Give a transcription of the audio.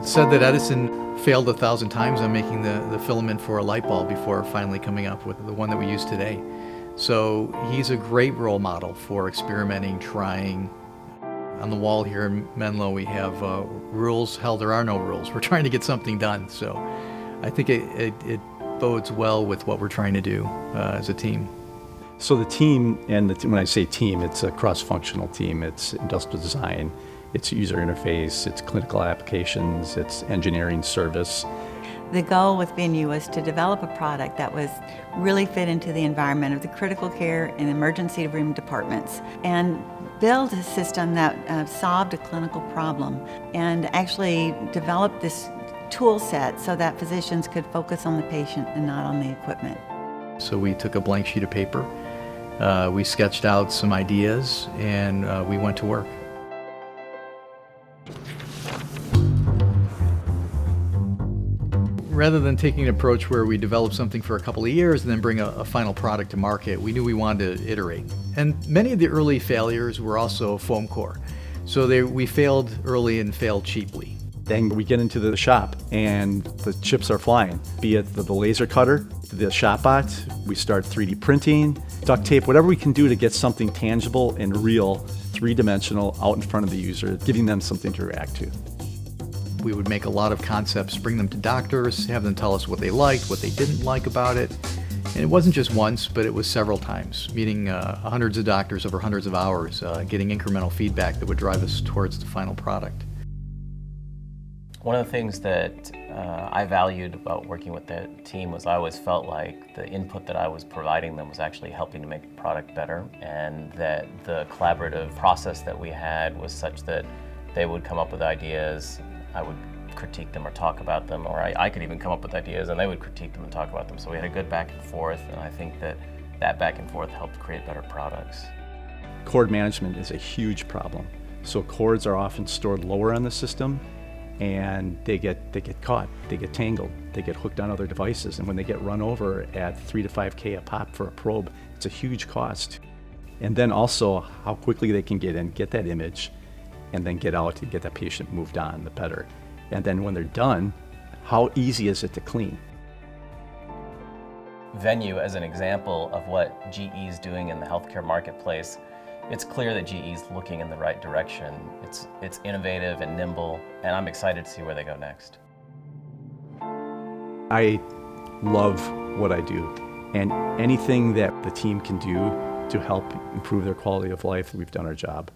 said that Edison failed 1,000 times on making the filament for a light bulb before finally coming up with the one that we use today. So he's a great role model for experimenting, trying. On the wall here in Menlo, we have rules. Hell, there are no rules. We're trying to get something done. So I think it bodes well with what we're trying to do as a team. So the team, and when I say team, it's a cross-functional team. It's industrial design, it's user interface, it's clinical applications, it's engineering service. The goal with Venue was to develop a product that was really fit into the environment of the critical care and emergency room departments, and build a system that solved a clinical problem, and actually develop this tool set so that physicians could focus on the patient and not on the equipment. So we took a blank sheet of paper, we sketched out some ideas, and we went to work. Rather than taking an approach where we develop something for a couple of years and then bring a final product to market, we knew we wanted to iterate. And many of the early failures were also foam core. So we failed early and failed cheaply. Then we get into the shop and the chips are flying, be it the laser cutter, the ShopBot, we start 3D printing, duct tape, whatever we can do to get something tangible and real, three-dimensional, out in front of the user, giving them something to react to. We would make a lot of concepts, bring them to doctors, have them tell us what they liked, what they didn't like about it. And it wasn't just once, but it was several times, meeting hundreds of doctors over hundreds of hours, getting incremental feedback that would drive us towards the final product. One of the things that I valued about working with the team was I always felt like the input that I was providing them was actually helping to make the product better, and that the collaborative process that we had was such that they would come up with ideas, I would critique them or talk about them, or I could even come up with ideas and they would critique them and talk about them. So we had a good back and forth, and I think that back and forth helped create better products. Cord management is a huge problem. So cords are often stored lower on the system, and they get caught, they get tangled, they get hooked on other devices, and when they get run over at 3 to 5K a pop for a probe, it's a huge cost. And then also how quickly they can get in, get that image, and then get out to get that patient moved on, the better. And then when they're done, how easy is it to clean? Venue, as an example of what GE is doing in the healthcare marketplace, it's clear that GE is looking in the right direction. It's innovative and nimble, and I'm excited to see where they go next. I love what I do, and anything that the team can do to help improve their quality of life, we've done our job.